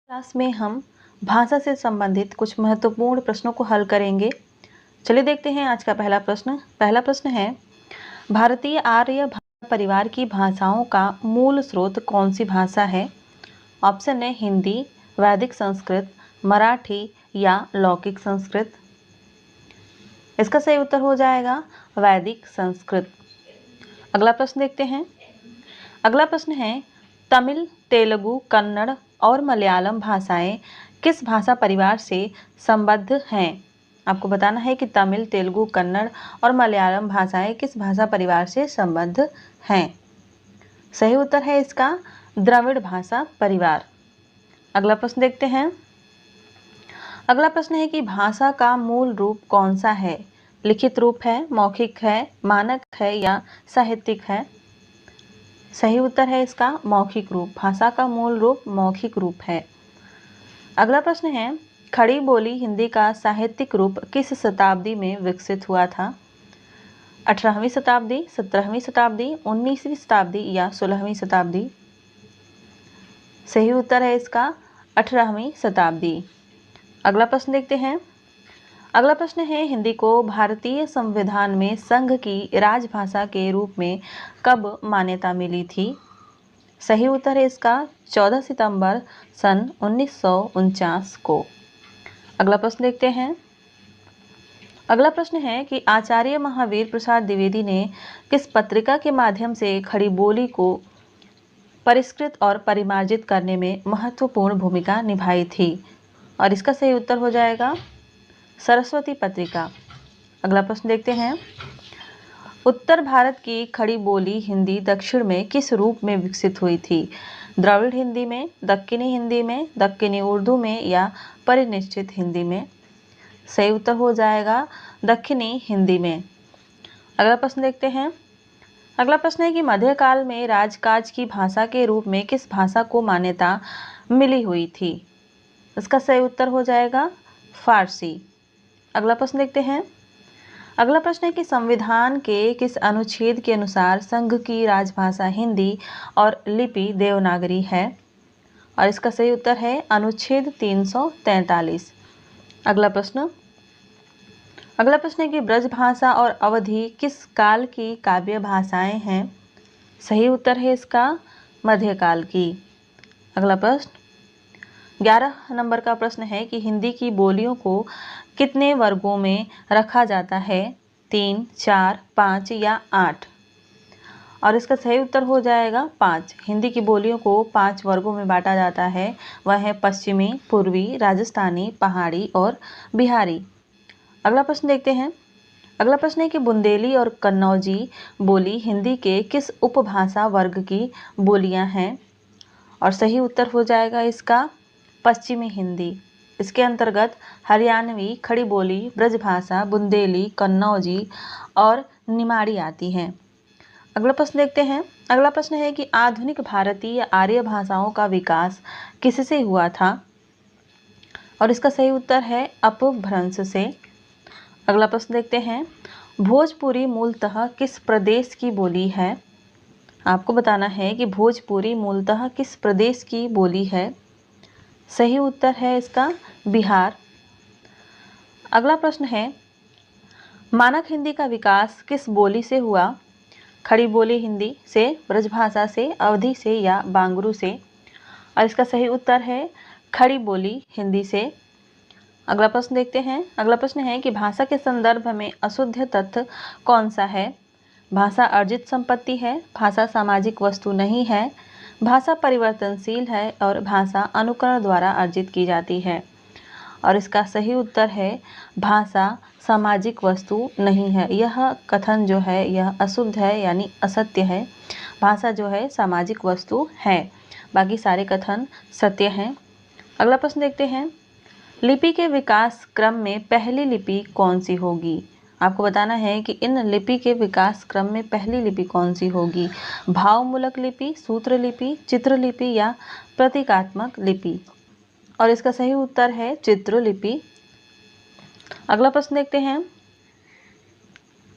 Class में हम भाषा से संबंधित कुछ महत्वपूर्ण प्रश्नों को हल करेंगे। चलिए देखते हैं आज का पहला प्रश्न। पहला प्रश्न है, भारतीय आर्य भाषा परिवार की भाषाओं का मूल स्रोत कौन सी भाषा है? ऑप्शन है हिंदी, वैदिक संस्कृत, मराठी या लौकिक संस्कृत। इसका सही उत्तर हो जाएगा वैदिक संस्कृत। अगला प्रश्न देखते हैं। अगला प्रश्न है, तमिल, तेलुगु, कन्नड़ और मलयालम भाषाएं किस भाषा परिवार से संबद्ध हैं? आपको बताना है कि तमिल, तेलुगु, कन्नड़ और मलयालम भाषाएं किस भाषा परिवार से संबद्ध हैं। सही उत्तर है इसका द्रविड़ भाषा परिवार। अगला प्रश्न देखते हैं। अगला प्रश्न है कि भाषा का मूल रूप कौन सा है? लिखित रूप है, मौखिक है, मानक है या साहित्यिक है? सही उत्तर है इसका मौखिक रूप। भाषा का मूल रूप मौखिक रूप है। अगला प्रश्न है, खड़ी बोली हिंदी का साहित्यिक रूप किस शताब्दी में विकसित हुआ था? 18वीं शताब्दी, 17वीं शताब्दी, 19वीं शताब्दी या 16वीं शताब्दी? सही उत्तर है इसका 18वीं शताब्दी। अगला प्रश्न देखते हैं। अगला प्रश्न है, हिंदी को भारतीय संविधान में संघ की राजभाषा के रूप में कब मान्यता मिली थी? सही उत्तर है इसका 14 सितंबर सन 1949 को। अगला प्रश्न देखते हैं। अगला प्रश्न है कि आचार्य महावीर प्रसाद द्विवेदी ने किस पत्रिका के माध्यम से खड़ी बोली को परिष्कृत और परिमार्जित करने में महत्वपूर्ण भूमिका निभाई थी? और इसका सही उत्तर हो जाएगा सरस्वती पत्रिका। अगला प्रश्न देखते हैं। उत्तर भारत की खड़ी बोली हिंदी दक्षिण में किस रूप में विकसित हुई थी? द्रविड़ हिंदी में, दक्कनी हिंदी में, दक्कनी उर्दू में या परिनिश्चित हिंदी में? सही उत्तर हो जाएगा दक्कनी हिंदी में। अगला प्रश्न देखते हैं। अगला प्रश्न है कि मध्यकाल में राजकाज की भाषा के रूप में किस भाषा को मान्यता मिली हुई थी? इसका सही उत्तर हो जाएगा फारसी। अगला प्रश्न देखते हैं। अगला प्रश्न है कि संविधान के किस अनुच्छेद के अनुसार संघ की राजभाषा हिंदी और लिपि देवनागरी है? और इसका सही उत्तर है अनुच्छेद 343। अगला प्रश्न है कि ब्रजभाषा और अवधी किस काल की काव्य भाषाएं हैं? सही उत्तर है इसका मध्यकाल की। अगला प्रश्न 11 नंबर का प्रश्न है कि हिंदी की बोलियों को कितने वर्गों में रखा जाता है? 3, 4, 5 या 8? और इसका सही उत्तर हो जाएगा 5। हिंदी की बोलियों को 5 वर्गों में बांटा जाता है। वह है पश्चिमी, पूर्वी, राजस्थानी, पहाड़ी और बिहारी। अगला प्रश्न देखते हैं। अगला प्रश्न है कि बुंदेली और कन्नौजी बोली हिंदी के किस उपभाषा वर्ग की बोलियां हैं? और सही उत्तर हो जाएगा इसका पश्चिमी हिंदी। इसके अंतर्गत हरियाणवी, खड़ी बोली, ब्रजभाषा, बुंदेली, कन्नौजी और निमाड़ी आती हैं। अगला प्रश्न देखते हैं। अगला प्रश्न है कि आधुनिक भारतीय आर्य भाषाओं का विकास किससे हुआ था? और इसका सही उत्तर है अपभ्रंश से। अगला प्रश्न देखते हैं। भोजपुरी मूलतः किस प्रदेश की बोली है? आपको बताना है कि भोजपुरी मूलतः किस प्रदेश की बोली है। सही उत्तर है इसका बिहार। अगला प्रश्न है, मानक हिंदी का विकास किस बोली से हुआ? खड़ी बोली हिंदी से, ब्रजभाषा से, अवधी से या बांगरू से? और इसका सही उत्तर है खड़ी बोली हिंदी से। अगला प्रश्न देखते हैं। अगला प्रश्न है कि भाषा के संदर्भ में अशुद्ध तथ्य कौन सा है? भाषा अर्जित संपत्ति है, भाषा सामाजिक वस्तु नहीं है, भाषा परिवर्तनशील है और भाषा अनुकरण द्वारा अर्जित की जाती है। और इसका सही उत्तर है भाषा सामाजिक वस्तु नहीं है। यह कथन जो है यह अशुद्ध है यानी असत्य है। भाषा जो है सामाजिक वस्तु है, बाकी सारे कथन सत्य हैं। अगला प्रश्न देखते हैं। लिपि के विकास क्रम में पहली लिपि कौन सी होगी? आपको बताना है कि इन लिपि के विकास क्रम में पहली लिपि कौन सी होगी। भावमूलक लिपि, सूत्र लिपि, चित्र लिपि या प्रतीकात्मक लिपि? और इसका सही उत्तर है चित्र लिपि। अगला प्रश्न देखते हैं।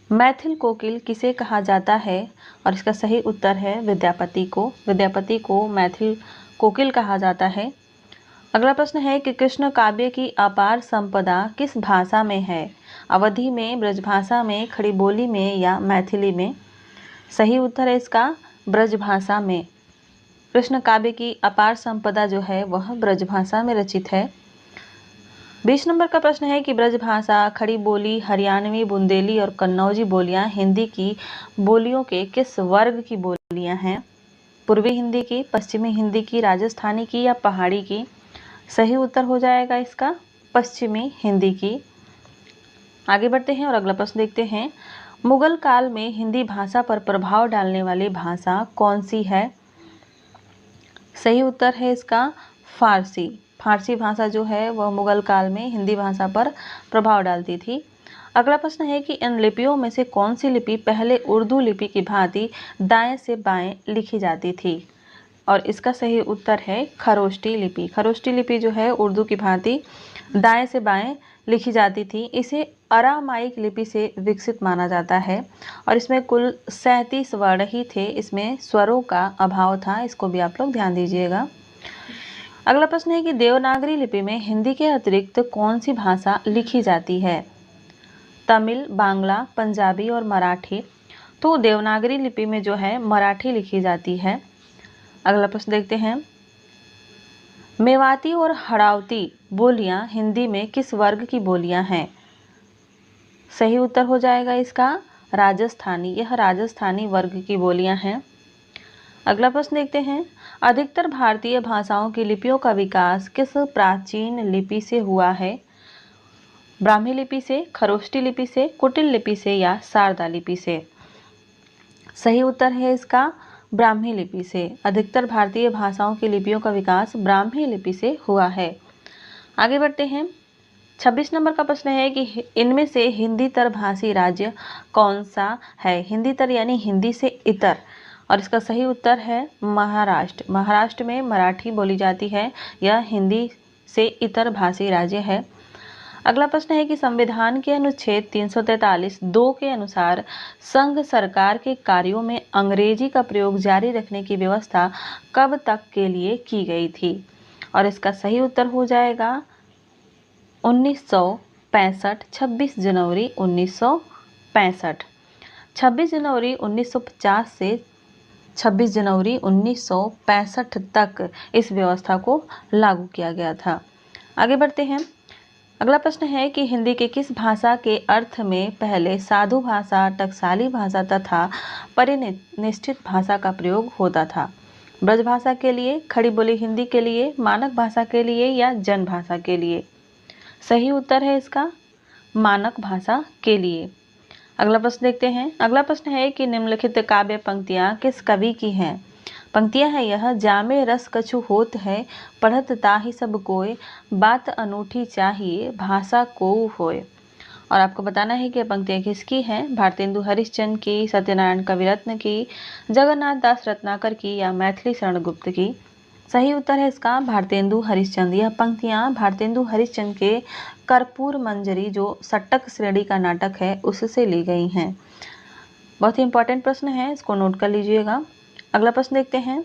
मैथिल कोकिल किसे कहा जाता है? और इसका सही उत्तर है विद्यापति को। विद्यापति को मैथिल कोकिल कहा जाता है। अगला प्रश्न है कि कृष्ण काव्य की अपार संपदा किस भाषा में है? अवधी में, ब्रजभाषा में, खड़ी बोली में या मैथिली में? सही उत्तर है इसका ब्रजभाषा में। कृष्ण काव्य की अपार संपदा जो है वह ब्रजभाषा में रचित है। 20 नंबर का प्रश्न है कि ब्रजभाषा, खड़ी बोली, हरियाणवी, बुंदेली और कन्नौजी बोलियां हिंदी की बोलियों के किस वर्ग की बोलियां हैं? पूर्वी हिंदी की, पश्चिमी हिंदी की, राजस्थानी की या पहाड़ी की? सही उत्तर हो जाएगा इसका पश्चिमी हिंदी की। आगे बढ़ते हैं और अगला प्रश्न देखते हैं। मुगल काल में हिंदी भाषा पर प्रभाव डालने वाली भाषा कौन सी है? सही उत्तर है इसका फारसी। फारसी भाषा जो है वह मुगल काल में हिंदी भाषा पर प्रभाव डालती थी। अगला प्रश्न है कि इन लिपियों में से कौन सी लिपि पहले उर्दू लिपि की भांति दाएं से बाएं लिखी जाती थी? और इसका सही उत्तर है खरोष्टी लिपि। खरोष्टी लिपि जो है उर्दू की भांति दाएं से बाएं लिखी जाती थी। इसे अरामाइक लिपि से विकसित माना जाता है और इसमें कुल 37 वर्ण ही थे, इसमें स्वरों का अभाव था, इसको भी आप लोग ध्यान दीजिएगा। अगला प्रश्न है कि देवनागरी लिपि में हिंदी के अतिरिक्त कौन सी भाषा लिखी जाती है? तमिल, बांग्ला, पंजाबी और मराठी। तो देवनागरी लिपि में जो है मराठी लिखी जाती है। अगला प्रश्न देखते हैं। मेवाती और हड़ावती बोलियां हिंदी में किस वर्ग की बोलियां हैं? सही उत्तर हो जाएगा इसका राजस्थानी। यह राजस्थानी वर्ग की बोलियां हैं। अगला प्रश्न देखते हैं। अधिकतर भारतीय भाषाओं की लिपियों का विकास किस प्राचीन लिपि से हुआ है? ब्राह्मी लिपि से, खरोष्टी लिपि से, कुटिल लिपि से या शारदा लिपि से? सही उत्तर है इसका ब्राह्मी लिपि से। अधिकतर भारतीय भाषाओं की लिपियों का विकास ब्राह्मी लिपि से हुआ है। आगे बढ़ते हैं। 26 नंबर का प्रश्न है कि इनमें से हिंदीतर भाषी राज्य कौन सा है? हिंदीतर यानी हिंदी से इतर, और इसका सही उत्तर है महाराष्ट्र। महाराष्ट्र में मराठी बोली जाती है, यह हिंदी से इतर भाषी राज्य है। अगला प्रश्न है कि संविधान के अनुच्छेद 343(2) के अनुसार संघ सरकार के कार्यों में अंग्रेजी का प्रयोग जारी रखने की व्यवस्था कब तक के लिए की गई थी? और इसका सही उत्तर हो जाएगा 1965, 26 जनवरी 1965। 26 जनवरी 1950 से 26 जनवरी 1965 तक इस व्यवस्था को लागू किया गया था। आगे बढ़ते हैं। अगला प्रश्न है कि हिंदी के किस भाषा के अर्थ में पहले साधु भाषा, टकसाली भाषा तथा परिनिष्ठित भाषा का प्रयोग होता था? ब्रज भाषा के लिए, खड़ी बोली हिंदी के लिए, मानक भाषा के लिए या जन भाषा के लिए? सही उत्तर है इसका मानक भाषा के लिए। अगला प्रश्न देखते हैं। अगला प्रश्न है कि निम्नलिखित काव्य पंक्तियां किस कवि की हैं? पंक्तियां है यह। जामे रस कछु होत है, पढ़त ताहि सब कोय, बात अनूठी चाहिए, भाषा को होय। और आपको बताना है कि पंक्तियां किसकी हैं? भारतेंदु हरिश्चंद्र की, सत्यनारायण कविरत्न की, जगन्नाथ दास रत्नाकर की या मैथिली शरण गुप्त की? सही उत्तर है इसका भारतेंदु हरिश्चंद्र। यह पंक्तियां भारतेंदु हरिश्चंद्र के कर्पूर मंजरी जो सट्टक श्रेणी का नाटक है उससे ली गई हैं। बहुत ही इंपॉर्टेंट प्रश्न है, इसको नोट कर लीजिएगा। अगला प्रश्न देखते हैं।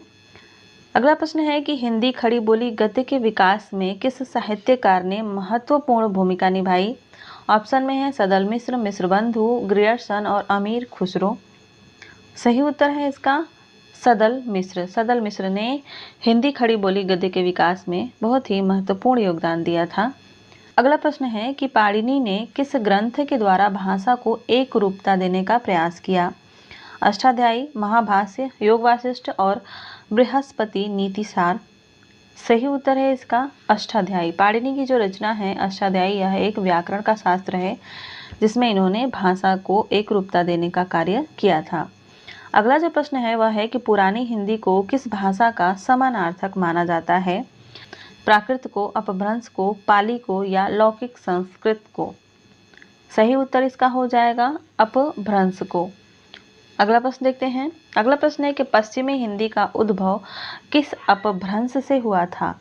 अगला प्रश्न है कि हिंदी खड़ी बोली गद्य के विकास में किस साहित्यकार ने महत्वपूर्ण भूमिका निभाई? ऑप्शन में है सदल मिश्र, मिश्रबंधु, ग्रियर्सन और अमीर खुसरो। सही उत्तर है इसका सदल मिश्र। सदल मिश्र ने हिंदी खड़ी बोली गद्य के विकास में बहुत ही महत्वपूर्ण योगदान दिया था। अगला प्रश्न है कि पाणिनि ने किस ग्रंथ के द्वारा भाषा को एक रूपता देने का प्रयास किया? अष्टाध्यायी, महाभाष्य, योग वासिष्ठ और बृहस्पति नीतिसार। सही उत्तर है इसका अष्टाध्यायी। पाणिनि की जो रचना है अष्टाध्यायी, यह एक व्याकरण का शास्त्र है जिसमें इन्होंने भाषा को एक रूपता देने का कार्य किया था। अगला जो प्रश्न है वह है कि पुरानी हिंदी को किस भाषा का समानार्थक माना जाता है? प्राकृत को, अपभ्रंश को, पाली को या लौकिक संस्कृत को? सही उत्तर इसका हो जाएगा अपभ्रंश को। अगला प्रश्न देखते हैं। अगला प्रश्न है कि पश्चिमी हिंदी का उद्भव किस अपभ्रंश से हुआ था?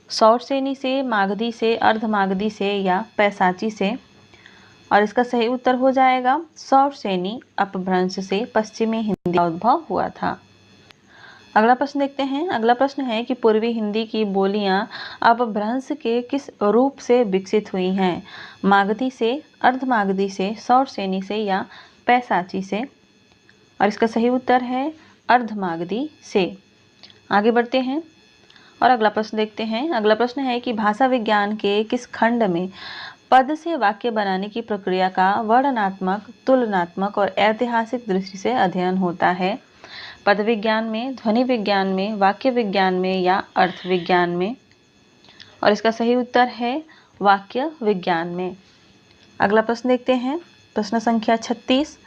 सौरसेनी से, मागधी से, अर्धमागधी से या पैसाची से? और इसका सही उत्तर हो जाएगा सौरसेनी अपभ्रंश से पश्चिमी हिंदी का उद्भव हुआ था। अगला प्रश्न देखते हैं। अगला प्रश्न है कि पूर्वी हिंदी की बोलियां अपभ्रंश के किस रूप से विकसित हुई हैं? मागधी से, अर्धमागधी से, सौरसेनी से या पैसाची से? और इसका सही उत्तर है अर्धमागधी से। आगे बढ़ते हैं और अगला प्रश्न देखते हैं। अगला प्रश्न है कि भाषा विज्ञान के किस खंड में पद से वाक्य बनाने की प्रक्रिया का वर्णनात्मक, तुलनात्मक और ऐतिहासिक दृष्टि से अध्ययन होता है? पद विज्ञान में, ध्वनि विज्ञान में, वाक्य विज्ञान में या अर्थ विज्ञान में? और इसका सही उत्तर है वाक्य विज्ञान में। अगला प्रश्न देखते हैं। प्रश्न संख्या 36।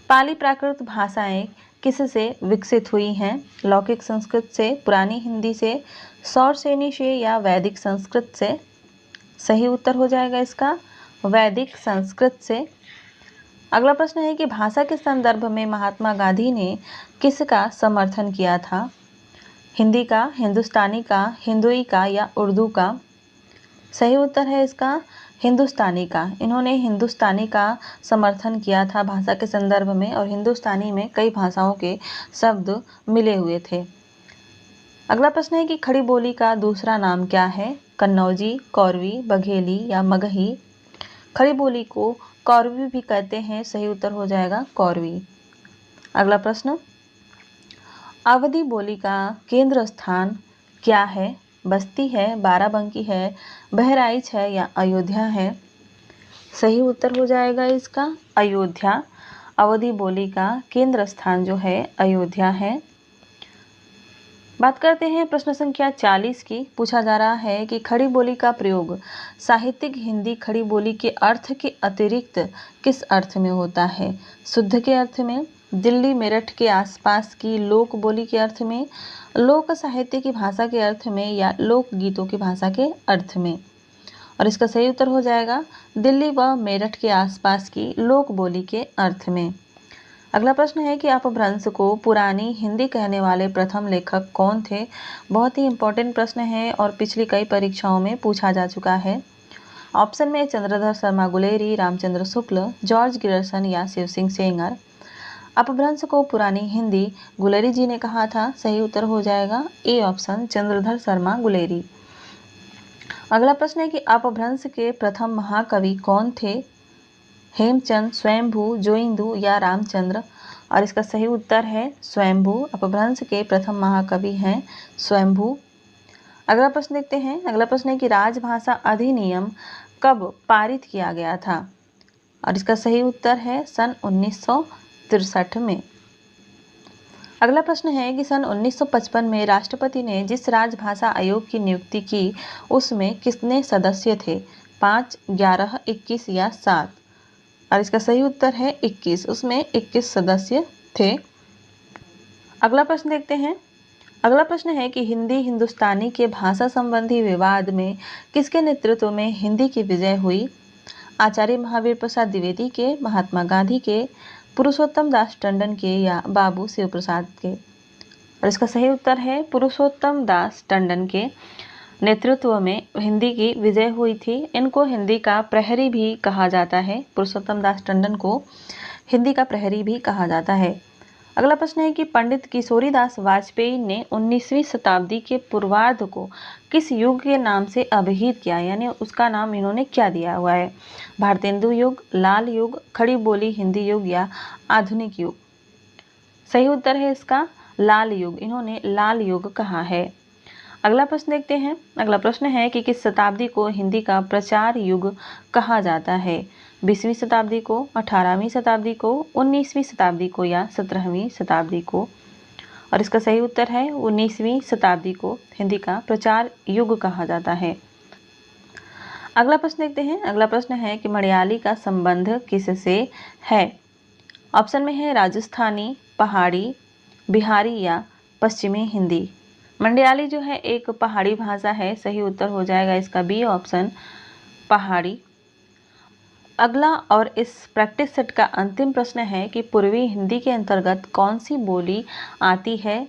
पाली प्राकृत भाषाएं किससे विकसित हुई हैं? लौकिक संस्कृत से, पुरानी हिंदी से, सौरसेनी से या वैदिक संस्कृत से? सही उत्तर हो जाएगा इसका वैदिक संस्कृत से। अगला प्रश्न है कि भाषा के संदर्भ में महात्मा गांधी ने किसका समर्थन किया था? हिंदी का, हिंदुस्तानी का, हिंदुई का या उर्दू का? सही उत्तर है इसका हिंदुस्तानी का। इन्होंने हिंदुस्तानी का समर्थन किया था भाषा के संदर्भ में, और हिंदुस्तानी में कई भाषाओं के शब्द मिले हुए थे। अगला प्रश्न है कि खड़ी बोली का दूसरा नाम क्या है? कन्नौजी, कौरवी, बघेली या मगही? खड़ी बोली को कौरवी भी कहते हैं। सही उत्तर हो जाएगा कौरवी। अगला प्रश्न, अवधी बोली का केंद्र स्थान क्या है? बस्ती है, बाराबंकी है, बहराइच है या अयोध्या है? सही उत्तर हो जाएगा इसका अयोध्या। अवधी बोली का केंद्र स्थान जो है अयोध्या है। बात करते हैं प्रश्न संख्या 40 की। पूछा जा रहा है कि खड़ी बोली का प्रयोग साहित्यिक हिंदी खड़ी बोली के अर्थ के अतिरिक्त किस अर्थ में होता है? शुद्ध के अर्थ में, दिल्ली मेरठ के आसपास की लोक बोली के अर्थ में, लोक साहित्य की भाषा के अर्थ में या लोक गीतों की भाषा के अर्थ में? और इसका सही उत्तर हो जाएगा दिल्ली व मेरठ के आसपास की लोक बोली के अर्थ में। अगला प्रश्न है कि अपभ्रंश को पुरानी हिंदी कहने वाले प्रथम लेखक कौन थे? बहुत ही इंपॉर्टेंट प्रश्न है और पिछली कई परीक्षाओं में पूछा जा चुका है। ऑप्शन में चंद्रधर शर्मा गुलेरी, रामचंद्र शुक्ल, जॉर्ज गियर्सन या शिव सिंह सेंगर। अपभ्रंश को पुरानी हिंदी गुलेरी जी ने कहा था। सही उत्तर हो जाएगा ए ऑप्शन चंद्रधर शर्मा गुलेरी। अगला प्रश्न है कि अपभ्रंश के प्रथम महाकवि कौन थे? हेमचंद, स्वयंभू, जोइंदू या रामचंद्र? और इसका सही उत्तर है स्वयंभू। अपभ्रंश के प्रथम महाकवि हैं स्वयंभू। अगला प्रश्न देखते हैं। अगला प्रश्न है कि राजभाषा अधिनियम कब पारित किया गया था? और इसका सही उत्तर है सन 1963 में। अगला प्रश्न है कि सन 1955 में राष्ट्रपति ने जिस राजभाषा आयोग की नियुक्ति की उसमें कितने सदस्य थे? 5, 11, 21 या 7? और इसका सही उत्तर है 21। उसमें 21 सदस्य थे। अगला प्रश्न देखते हैं। अगला प्रश्न है कि हिंदी हिंदुस्तानी के भाषा संबंधी विवाद में किसके नेतृत्व में हिंदी की विजय हुई? आचार्य महावीर प्रसाद द्विवेदी के, महात्मा गांधी के, पुरुषोत्तम दास टंडन के या बाबू शिव प्रसाद के? और इसका सही उत्तर है पुरुषोत्तम दास टंडन के नेतृत्व में हिंदी की विजय हुई थी। इनको हिंदी का प्रहरी भी कहा जाता है। पुरुषोत्तम दास टंडन को हिंदी का प्रहरी भी कहा जाता है। अगला प्रश्न है कि पंडित किशोरीदास वाजपेयी ने 19वीं शताब्दी के पूर्वार्ध को किस युग के नाम से अभिहित किया? यानी उसका नाम इन्होंने क्या दिया हुआ है? भारतेंदु युग, लाल युग, खड़ी बोली हिंदी युग या आधुनिक युग? सही उत्तर है इसका लाल युग। इन्होंने लाल युग कहा है। अगला प्रश्न देखते हैं। अगला प्रश्न है कि किस शताब्दी को हिंदी का प्रचार युग कहा जाता है? 20वीं शताब्दी को, 18वीं शताब्दी को, 19वीं शताब्दी को या 17वीं शताब्दी को? और इसका सही उत्तर है 19वीं शताब्दी को हिंदी का प्रचार युग कहा जाता है। अगला प्रश्न देखते हैं। अगला प्रश्न है कि मलयाली का संबंध किससे है? ऑप्शन में है राजस्थानी, पहाड़ी, बिहारी या पश्चिमी हिंदी। मलयाली जो है एक पहाड़ी भाषा है। सही उत्तर हो जाएगा इसका बी ऑप्शन पहाड़ी। अगला और इस प्रैक्टिस सेट का अंतिम प्रश्न है कि पूर्वी हिंदी के अंतर्गत कौन सी बोली आती है?